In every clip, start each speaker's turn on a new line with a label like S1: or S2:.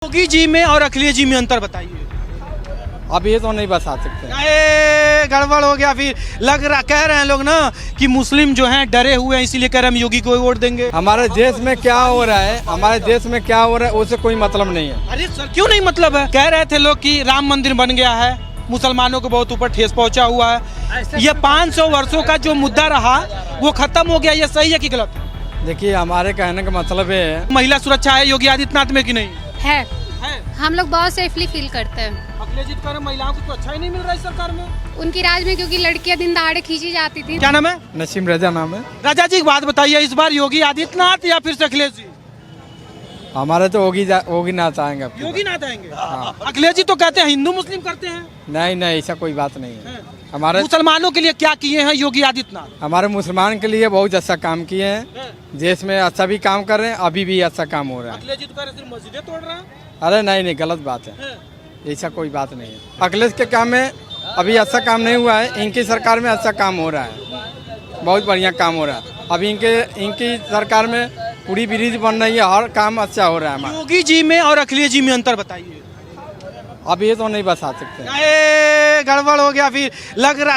S1: योगी जी में और अखिलेश जी में अंतर बताइए।
S2: अब ये तो नहीं बता सकते।
S1: गड़बड़ हो गया फिर कह रहे हैं लोग ना कि मुस्लिम जो हैं डरे हुए हैं, इसीलिए कह रहे हैं हम योगी को वोट देंगे।
S2: हमारे देश में क्या हो रहा है, हमारे देश में क्या हो रहा है उससे कोई मतलब नहीं है।
S1: अरे सर क्यों नहीं मतलब है? कह रहे थे लोग कि राम मंदिर बन गया है, मुसलमानों को बहुत ऊपर ठेस पहुंचा हुआ है। ये 500 वर्षों का जो मुद्दा रहा वो खत्म हो गया, ये सही है कि गलत?
S2: देखिए हमारे कहने का मतलब है,
S1: महिला सुरक्षा है योगी आदित्यनाथ में कि नहीं
S3: है?
S1: है।
S3: हम लोग बहुत सेफली फील करते हैं।
S1: अखिलेश जी कह रहे महिलाओं को तो अच्छा ही नहीं मिल रहा है सरकार में।
S3: उनकी राज में क्योंकि लड़कियां दिन दहाड़े खींची जाती थी।
S1: क्या नाम है?
S2: नसीम रजा नाम है।
S1: राजा जी एक बात बताइए, इस बार योगी आदित्यनाथ या फिर से अखिलेश जी?
S2: हमारे तो होगी ना चाहेंगे।
S1: योगी नाथ आएंगे। अखिलेश जी तो कहते हैं हिंदू मुस्लिम करते हैं।
S2: नहीं ऐसा कोई बात नहीं है। हमारे
S1: मुसलमानों के लिए क्या किए हैं योगी आदित्यनाथ?
S2: हमारे मुसलमान के लिए बहुत अच्छा काम किए हैं, देश में अच्छा भी काम कर रहे हैं, अभी भी अच्छा काम हो रहा है।
S1: अखिलेश जी तो कह रहे सिर्फ मस्जिदें तोड़ रहे हैं।
S2: अरे नहीं गलत बात है, ऐसा कोई बात नहीं है। अखिलेश के काम में अभी अच्छा काम नहीं हुआ है, इनकी सरकार में अच्छा काम हो रहा है, बहुत बढ़िया काम हो रहा है। अभी इनकी सरकार में पूरी ब्रिज बन रही है, हर काम अच्छा हो रहा है हमारा।
S1: योगी जी में और अखिलेश जी में अंतर बताइए।
S2: अब ये तो नहीं बता सकते।
S1: गड़बड़ हो गया फिर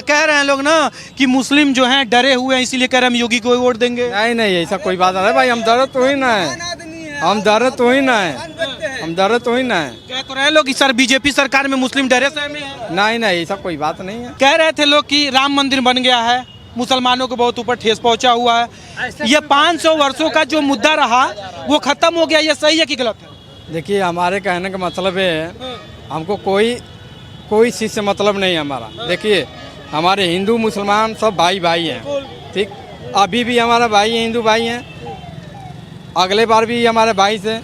S1: कह रहे हैं लोग ना कि मुस्लिम जो हैं डरे हुए हैं, इसीलिए कह रहे हैं हम योगी को वोट देंगे।
S2: नहीं ऐसा कोई बात नहीं भाई, हम डरे तो ही ना है, हम डरे तो ही ना है, हम डरे तो ही ना है।
S1: कह तो रहे लोग कि सर बीजेपी सरकार में मुस्लिम डरे सहमे हैं।
S2: नहीं ऐसा कोई बात नहीं है।
S1: कह रहे थे लोग कि राम मंदिर बन गया है, मुसलमानों को बहुत ऊपर ठेस पहुंचा हुआ है। ये 500 वर्षों का जो मुद्दा रहा वो खत्म हो गया, ये सही है कि गलत है?
S2: देखिए हमारे कहने का मतलब है, हमको कोई चीज से मतलब नहीं है हमारा। देखिए हमारे हिंदू मुसलमान सब भाई हैं, ठीक। अभी भी हमारा भाई है, हिंदू भाई हैं, अगले बार भी हमारे भाई से।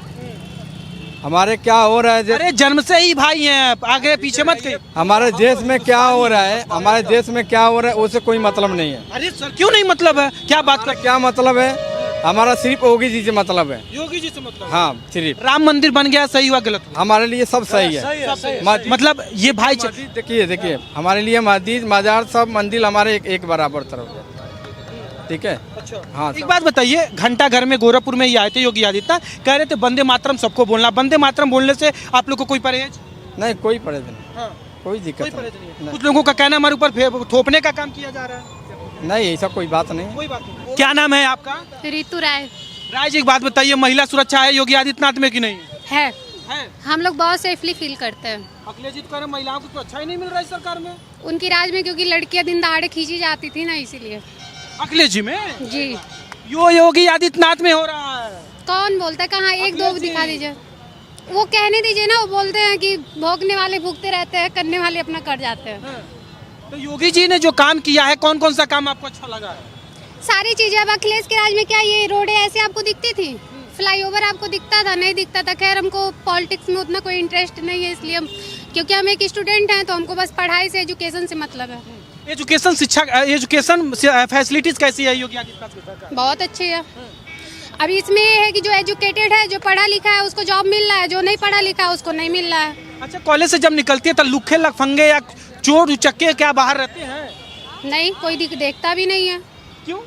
S2: हमारे क्या हो रहा है,
S1: अरे जन्म से ही भाई हैं, आगे पीछे मत कहिए।
S2: हमारे देश में क्या हो रहा है, हमारे देश में क्या हो रहा है उससे कोई मतलब नहीं है।
S1: अरे सर क्यों नहीं मतलब है? क्या बात कर?
S2: क्या मतलब है? हमारा सिर्फ योगी जी से मतलब है।
S1: योगी जी से मतलब?
S2: हाँ सिर्फ।
S1: राम मंदिर बन गया, सही हुआ गलत हुआ?
S2: हमारे लिए सब सही है।
S1: मतलब ये भाई
S2: देखिए हमारे लिए मस्जिद मजार सब मंदिर हमारे एक बराबर तरफ है, ठीक है।
S1: अच्छा
S2: हाँ
S1: एक बात बताइए, घंटा घर में गोरखपुर में ये आए थे योगी आदित्यनाथ, कह रहे थे वंदे मातरम सबको बोलना। वंदे मातरम बोलने से आप लोग को कोई परहेज?
S2: नहीं कोई परहेज नहीं।
S1: हाँ।
S2: कोई दिक्कत
S1: नहीं। कुछ लोगों का कहना हमारे ऊपर थोपने का काम किया जा रहा है।
S2: नहीं ऐसा कोई बात नहीं।
S1: कोई बात नहीं। क्या नाम है आपका?
S3: ऋतु राय।
S1: राय जी एक बात बताइए, महिला सुरक्षा है योगी आदित्यनाथ में कि नहीं?
S3: है।
S1: है।
S3: हम लोग बहुत सेफली फील करते हैं।
S1: अखिलेश जी तो कह रहे महिलाओं को तो अच्छा ही नहीं मिल रहा है सरकार में।
S3: उनकी राज में क्योंकि लड़कियां दिन दहाड़े खींची जाती थी ना, इसीलिए।
S1: अखिलेश जी में?
S3: जी।
S1: यो योगी आदित्यनाथ में हो रहा है।
S3: कौन बोलता है? कहाँ? एक दो दिखा दीजिए। वो कहने दीजिए ना, वो बोलते हैं कि भोगने वाले भुगते रहते हैं, करने वाले अपना कर जाते हैं।
S1: तो योगी जी ने जो काम किया है, कौन कौन सा काम आपको अच्छा लगा है?
S3: सारी चीजें। अब अखिलेश के राज में क्या ये रोडें ऐसे आपको दिखती थी? फ्लाईओवर आपको दिखता था? नहीं दिखता था। खैर हमको पॉलिटिक्स में उतना कोई इंटरेस्ट नहीं है, इसलिए क्योंकि हम एक स्टूडेंट हैं तो हमको बस पढ़ाई से, एजुकेशन से मतलब है।
S1: एजुकेशन एजुकेशन फैसिलिटीज कैसी है योगी आदित्यनाथ की सरकार?
S3: बहुत अच्छी है। अभी इसमें ये है कि जो एजुकेटेड है, जो पढ़ा लिखा है, उसको जॉब मिल रहा है, जो नहीं पढ़ा लिखा है उसको नहीं मिल रहा है।
S1: अच्छा, कॉलेज से जब निकलती है तो लुखे लफंगे या चोर उचक्के क्या बाहर रहते हैं?
S3: नहीं, कोई देखता भी नहीं है।
S1: क्यों?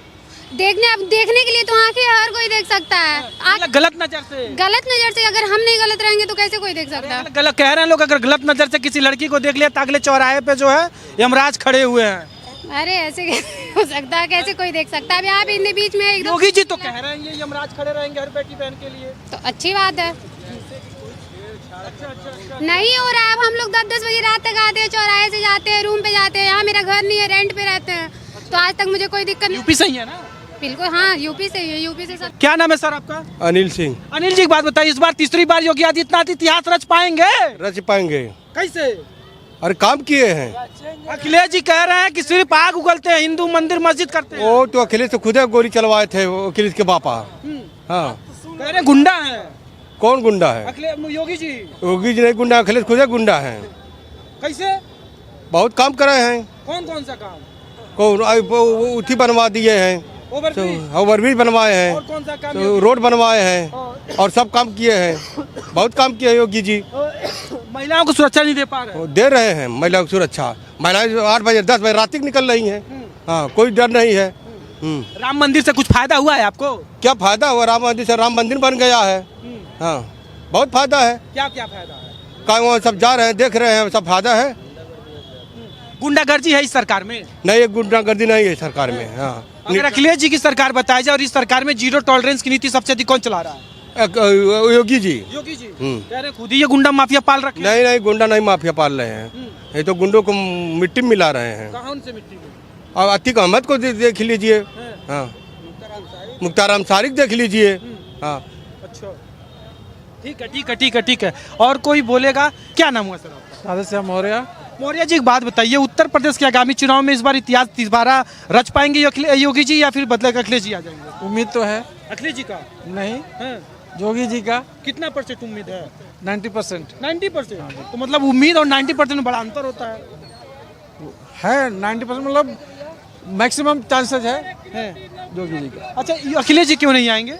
S3: देखने के लिए तो आंखें हर कोई देख सकता है।
S1: गलत नजर से?
S3: गलत नजर से अगर हम नहीं गलत रहेंगे तो कैसे कोई देख सकता है?
S1: गलत कह रहे हैं लोग, अगर गलत नजर से किसी लड़की को देख लिया तो अगले चौराहे पे जो है यमराज खड़े हुए हैं।
S3: अरे ऐसे कैसे हो सकता है? कैसे कोई देख सकता है? अभी आप इन बीच में एकदम।
S1: योगी जी तो कह रहे हैं ये यमराज खड़े रहेंगे हर बेटी बहन के लिए।
S3: तो अच्छी बात है। नहीं हो रहा है। अब हम लोग 10-10 बजे रात तक आते हैं, चौराहे से जाते हैं, रूम पे जाते हैं। यहाँ मेरा घर नहीं है, रेंट पे रहते हैं, तो आज तक मुझे कोई दिक्कत नहीं।
S1: यूपी से ही है ना?
S3: बिल्कुल हाँ, यूपी से ही है। यूपी से सब।
S1: क्या नाम है सर आपका?
S4: अनिल सिंह।
S1: अनिल जी एक बात बताइए, इस बार तीसरी बार योगी आदित्यनाथ इतिहास रच पाएंगे?
S4: रच पाएंगे।
S1: कैसे?
S4: अरे काम किए हैं।
S1: अखिलेश जी कह रहे हैं कि सिर्फ आग उगलते हैं, हिंदू मंदिर मस्जिद करते हैं।
S4: वो तो अखिलेश तो खुद गोली चलवाए थे, वो अखिलेश के पापा। हाँ।
S1: कह रहे हैं गुंडा है।
S4: कौन गुंडा है?
S1: अखिलेश योगी जी।
S4: योगी जी नहीं गुंडा, अखिलेश खुद गुंडा है।
S1: कैसे?
S4: बहुत काम करे हैं।
S1: कौन कौन सा काम?
S4: को उठी बनवा दिए हैं, ओवरब्रिज बनवाए हैं,
S1: और कौन सा काम?
S4: तो रोड बनवाए हैं और सब काम किए हैं। बहुत काम किए योगी जी।
S1: महिलाओं को सुरक्षा नहीं दे पा रहे?
S4: वो दे रहे हैं महिलाओं को सुरक्षा। महिलाएं 8 बजे 10 बजे रात तक निकल रही हैं। हाँ, कोई डर नहीं है।
S1: राम मंदिर से कुछ फायदा हुआ है आपको?
S4: क्या फायदा हुआ? राम मंदिर से राम मंदिर बन गया है। हाँ, बहुत फायदा है।
S1: क्या क्या फायदा है?
S4: वो सब जा रहे हैं, देख रहे हैं, सब फायदा है।
S1: गुंडागर्दी है इस सरकार में?
S4: नहीं, ये गुंडागर्दी नहीं है सरकार में। हाँ,
S1: अगर अखिलेश जी की सरकार बताई जाए और इस सरकार में जीरो टॉलरेंस की नीति सबसे अधिक कौन चला रहा है?
S4: योगी जी।
S1: योगी जी कह रहे हैं खुद ही ये गुंडा माफिया पाल रखे हैं।
S4: नहीं, गुंडा नहीं माफिया पाल रहे हैं, ये तो गुंडों को मिट्टी में मिला रहे हैं।
S1: कहाँ उनसे मिट्टी में?
S4: अब अतीक अहमद को देख लीजिए। हाँ, मुख्तार अंसारी देख लीजिए। हाँ,
S1: अच्छा, ठीक है। और कोई बोलेगा? क्या नाम हुआ सर आपका?
S5: राधेश्याम मौर्य।
S1: मौर्य जी, एक बात बताइए, उत्तर प्रदेश के आगामी चुनाव में इस बार इतिहास तिबारा रच पाएंगे योगी जी, या फिर बदले अखिलेश जी आ जाएंगे?
S5: उम्मीद तो है।
S1: अखिलेश जी का
S5: नहीं,
S1: है?
S5: योगी जी का
S1: कितना % उम्मीद है?
S5: 90%।
S1: 90%? तो मतलब उम्मीद और 90% में बड़ा अंतर होता
S5: है। 90% मतलब मैक्सिमम चांसेस है योगी जी का।
S1: अच्छा, अखिलेश जी क्यों नहीं आएंगे?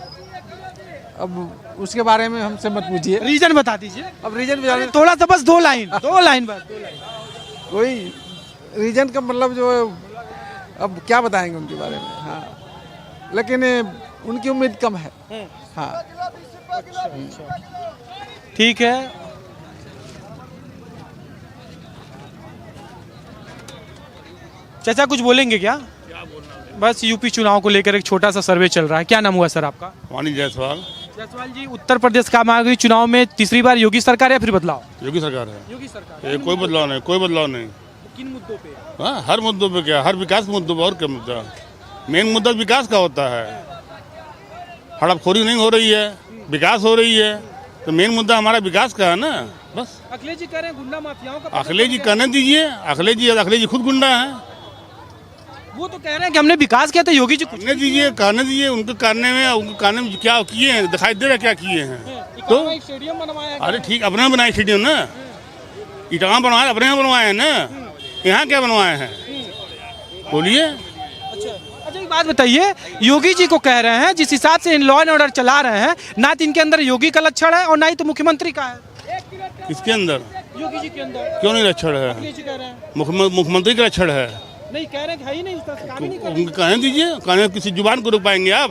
S5: अब उसके बारे में हमसे मत पूछिए,
S1: रीजन बता दीजिए।
S5: अब रीजन भी जाने,
S1: थोड़ा सा बस 2 लाइन बस।
S5: कोई रीजन का मतलब जो अब क्या बताएंगे उनके बारे में। हाँ, लेकिन उनकी उम्मीद कम है। हाँ,
S1: ठीक है। चाचा कुछ बोलेंगे क्या? बस यूपी चुनाव को लेकर एक छोटा सा सर्वे चल रहा है। क्या नाम हुआ सर आपका?
S6: वाणी जायसवाल।
S1: जायसवाल जी, उत्तर प्रदेश का आगामी चुनाव में तीसरी बार योगी सरकार या फिर बदलाव?
S6: योगी सरकार है।
S1: योगी सरकार।
S6: ये कोई बदलाव नहीं।
S1: किन मुद्दों पे?
S6: हाँ, हर मुद्दों पे क्या, हर विकास के मुद्दों पे। और क्या मुद्दा? मेन मुद्दा विकास का होता है। हड़पखोरी नहीं हो रही है, विकास हो रही है, तो मेन मुद्दा हमारा विकास का है ना। बस
S1: अखिलेश जी कह रहे हैं गुंडा माफियाओं का।
S6: अखिलेश जी कहने दीजिए। अखिलेश जी खुद गुंडा है।
S1: वो तो कह रहे हैं कि हमने विकास किया, तो योगी जी कुछ
S6: कहने दीजिए। उनके करने में क्या किए हैं दिखाई दे रहा, क्या किए हैं। तो
S1: स्टेडियम बनवाया।
S6: अरे ठीक, अपने बनाए स्टेडियम ना, इटावा बनवाए, अपने यहाँ बनवाए हैं ना। यहाँ क्या बनवाए हैं, बोलिए।
S1: अच्छा, एक बात बताइए, योगी जी को कह रहे हैं जिस हिसाब से इन लॉ एंड ऑर्डर चला रहे हैं, ना तो इनके अंदर योगी का लक्षण है और ना ही तो मुख्यमंत्री का है।
S6: किसके अंदर?
S1: योगी जी के अंदर।
S6: क्यों नहीं लक्षण है?
S1: अखिलेश जी कह रहे हैं।
S6: मुख्यमंत्री का लक्षण है।
S1: नहीं, कह रहे हैं कि है ही नहीं, उस तरह से काम ही नहीं कर रहे।
S6: उनको कहने दीजिए। कहने किसी जुबान को रोक पाएंगे आप?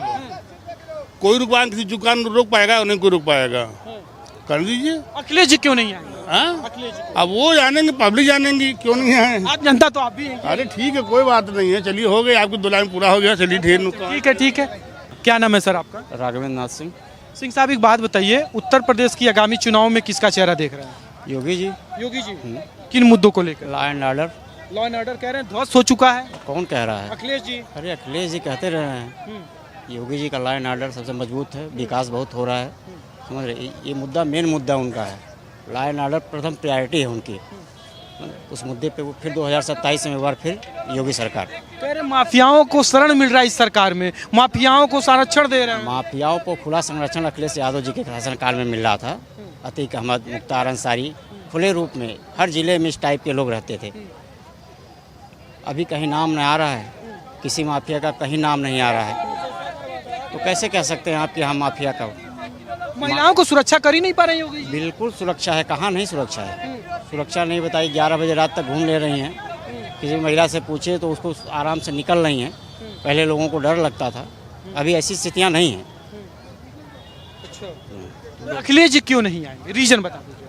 S6: कोई रुकवान किसी जुबान को रोक पाएगा? उन्हें कोई रोक पाएगा? कर दीजिए।
S1: अखिलेश जी क्यों नहीं आए?
S6: हाँ,
S1: अखिलेश जी
S6: अब वो जानेंगे, पब्लिक जानेंगी क्यों नहीं आए।
S1: आप जनता तो आप भी हैं।
S6: अरे ठीक है, कोई बात नहीं है। चलिए, हो गई आपकी 2 लाइन पूरा हो गया। चलिए, ढेर।
S1: ठीक है। क्या नाम है सर आपका?
S7: राघवेंद्र नाथ सिंह।
S1: सिंह साहब, एक बात बताइए, उत्तर प्रदेश की आगामी चुनाव में किसका चेहरा देख रहे हैं?
S7: योगी जी।
S1: योगी जी। किन मुद्दों को लेकर?
S7: Law and order.
S1: Law and order कह रहे हैं ध्वस्त हो चुका है।
S7: कौन कह रहा है?
S1: अखिलेश जी।
S7: अरे अखिलेश जी कहते रहे हैं। योगी जी का लॉ एंड ऑर्डर सबसे मजबूत है, विकास बहुत हो रहा है। समझ रहे, ये मुद्दा मेन मुद्दा उनका है। लॉ एंड ऑर्डर प्रथम प्रायोरिटी है उनकी। उस मुद्दे पे वो फिर 2027 में एक बार फिर योगी सरकार।
S1: कह रहे माफियाओं को शरण मिल रहा है इस सरकार में, माफियाओं को संरक्षण दे रहे हैं।
S7: माफियाओं को खुला संरक्षण अखिलेश यादव जी के शासनकाल में मिल रहा था। अतीक अहमद, मुख्तार अंसारी खुले रूप में हर जिले में इस टाइप के लोग रहते थे। अभी कहीं नाम नहीं आ रहा है, किसी माफिया का कहीं नाम नहीं आ रहा है। तो कैसे कह सकते हैं आप कि हम माफिया का?
S1: महिलाओं को सुरक्षा कर ही नहीं पा रहे योगी जी।
S7: बिल्कुल सुरक्षा है, कहाँ नहीं सुरक्षा है। सुरक्षा नहीं बताई, 11 बजे रात तक घूम ले रही हैं। किसी महिला से पूछे तो उसको आराम से निकल रही हैं। पहले लोगों को डर लगता था, अभी ऐसी स्थितियाँ नहीं हैं।
S1: तो अखिलेश जी क्यों नहीं आएंगे? रीजन बता दीजिए।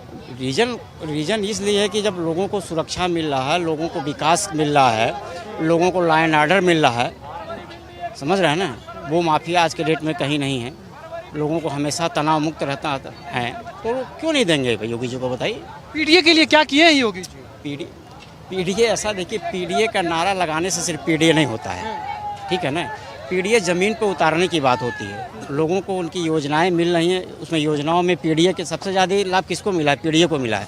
S7: रीजन इसलिए है कि जब लोगों को सुरक्षा मिल रहा है, लोगों को विकास मिल रहा है, लोगों को लॉ एंड ऑर्डर मिल रहा है, समझ रहे हैं ना। वो माफिया आज के डेट में कहीं नहीं है। लोगों को हमेशा तनाव मुक्त रहता है, तो क्यों नहीं देंगे भाई योगी जी को? बताइए।
S1: पीडीए के लिए क्या किए हैं योगी जी?
S7: पीडीए ऐसा देखिए, पीडीए का नारा लगाने से सिर्फ पीडीए नहीं होता है, ठीक है ना। पीडीए ज़मीन पर उतारने की बात होती है। लोगों को उनकी योजनाएं मिल रही हैं, उसमें योजनाओं में पीडीए के सबसे ज़्यादा लाभ किसको मिला है? पीडीए को मिला है।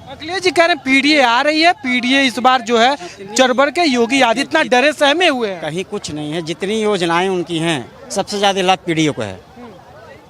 S1: अखिलेश जी कह रहे हैं पीडीए आ रही है, पीडीए इस बार जो है चरबर के योगी आदित्यनाथ डरे सहमे हुए हैं।
S7: कहीं कुछ नहीं है, जितनी योजनाएं उनकी हैं सबसे ज़्यादा लाभ पीडीए को है।